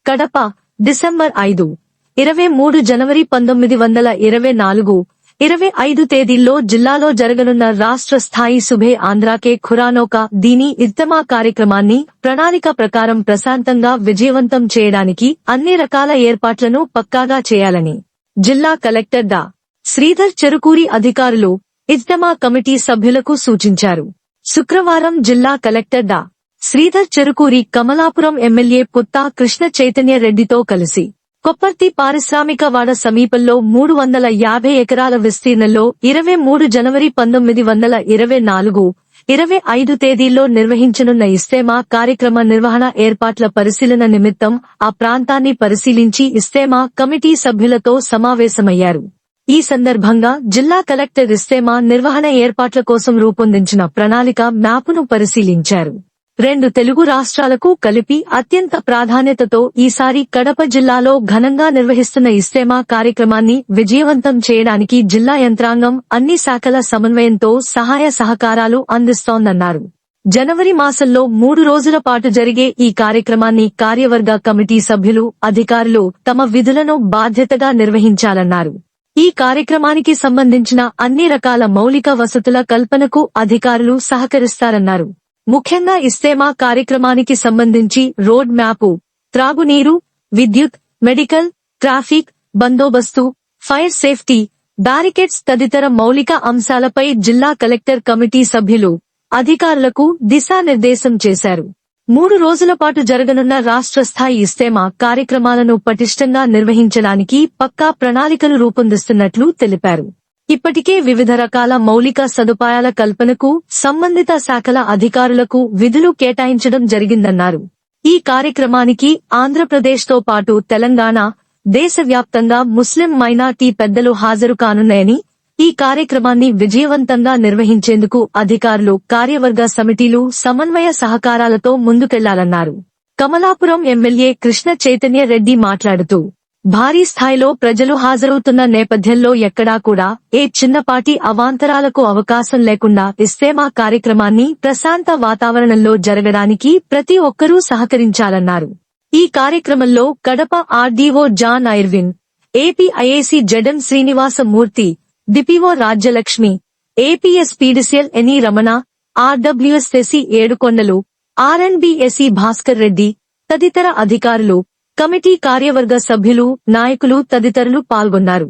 Kadapa December 5, 23 జనవరి 1924, 25 తేదీల్లో జిల్లాలో జరగనున్న రాష్ట్ర స్థాయి సుబే ఆంధ్రాకే ఖురానోకా దీనీ ఇజ్తిమా కార్యక్రమాన్ని ప్రణాళిక ప్రకారం ప్రశాంతంగా విజయవంతం చేయడానికి అన్ని రకాల ఏర్పాట్లను పక్కాగా చేయాలని జిల్లా కలెక్టర్ డా. శ్రీధర్ చెరుకూరి అధికారులు ఇజ్తిమా కమిటీ సభ్యులకు సూచించారు. శుక్రవారం జిల్లా కలెక్టర్ డా. శ్రీధర్ చెరుకూరి కమలాపురం ఎమ్మెల్యే పుత్తా కృష్ణ చైతన్య రెడ్డితో కలిసి కొప్పర్తి పారిశ్రామిక వాడ సమీపంలో 350 ఎకరాల విస్తీర్ణంలో 23 జనవరి 1924, 25 తేదీల్లో నిర్వహించనున్న ఇజ్తిమా కార్యక్రమ నిర్వహణ ఏర్పాట్ల పరిశీలన నిమిత్తం ఆ ప్రాంతాన్ని పరిశీలించి ఇజ్తిమా కమిటీ సభ్యులతో సమావేశమయ్యారు. ఈ సందర్భంగా జిల్లా కలెక్టర్ ఇజ్తిమా నిర్వహణ ఏర్పాట్ల కోసం రూపొందించిన ప్రణాళిక మ్యాపును పరిశీలించారు. 2 తెలుగు రాష్ట్రాలకు కలిపి అత్యంత ప్రాధాన్యతతో ఈసారి కడప జిల్లాలో ఘనంగా నిర్వహిస్తున్న ఇజ్తిమా కార్యక్రమాన్ని విజయవంతం చేయడానికి జిల్లా యంత్రాంగం అన్ని శాఖల సమన్వయంతో సహాయ సహకారాలు అందిస్తోందన్నారు. జనవరి మాసంలో 3 రోజుల పాటు జరిగే ఈ కార్యక్రమాన్ని కార్యవర్గ కమిటీ సభ్యులు, అధికారులు తమ విధులను బాధ్యతగా నిర్వహించాలన్నారు. ఈ కార్యక్రమానికి సంబంధించిన అన్ని రకాల మౌలిక వసతుల కల్పనకు అధికారులు సహకరిస్తారన్నారు. ముఖ్యంగా ఇజ్తిమా కార్యక్రమానికి సంబంధించి రోడ్ మ్యాపు, త్రాగునీరు, విద్యుత్, మెడికల్, ట్రాఫిక్, బందోబస్తు, ఫైర్ సేఫ్టీ, బ్యారికేడ్స్ తదితర మౌలిక అంశాలపై జిల్లా కలెక్టర్ కమిటీ సభ్యులు, అధికారులకు దిశానిర్దేశం చేశారు. 3 రోజుల పాటు జరగనున్న రాష్ట్ర స్థాయి ఇజ్తిమా కార్యక్రమాలను పటిష్టంగా నిర్వహించడానికి పక్కా ప్రణాళికలు రూపొందిస్తున్నట్లు తెలిపారు. ఇప్పటికే వివిధ రకాల మౌలిక సదుపాయాల కల్పనకు సంబంధిత శాఖల అధికారులకు విధులు కేటాయించడం జరిగిందన్నారు. ఈ కార్యక్రమానికి ఆంధ్రప్రదేశ్తో పాటు తెలంగాణ, దేశవ్యాప్తంగా ముస్లిం మైనార్టీ పెద్దలు హాజరు కానున్నాయని, ఈ కార్యక్రమాన్ని విజయవంతంగా నిర్వహించేందుకు అధికారులు, కార్యవర్గ సమితిలు సమన్వయ సహకారాలతో ముందుకెళ్లాలన్నారు. కమలాపురం ఎమ్మెల్యే కృష్ణ చైతన్య రెడ్డి మాట్లాడుతూ, భారీ స్థాయిలో ప్రజలు హాజరవుతున్న నేపథ్యంలో ఎక్కడా కూడా ఏ చిన్నపాటి అవాంతరాలకు అవకాశం లేకుండా ఇజ్తిమా కార్యక్రమాన్ని ప్రశాంత వాతావరణంలో జరగడానికి ప్రతి ఒక్కరూ సహకరించాలన్నారు. ఈ కార్యక్రమంలో Kadapa RDO John Irvin, APIAC ZM Srinivasamurthy, DPO Rajyalakshmi, APSPDCL ఎని రమణ, ఆర్డబ్ల్యూఎస్ఎస్సీ ఏడుకొండలు, ఆర్ఎన్బీఎస్సీ భాస్కర్ రెడ్డి తదితర అధికారులు, కమిటీ కార్యవర్గ సభ్యులు, నాయకులు తదితరులు పాల్గొన్నారు.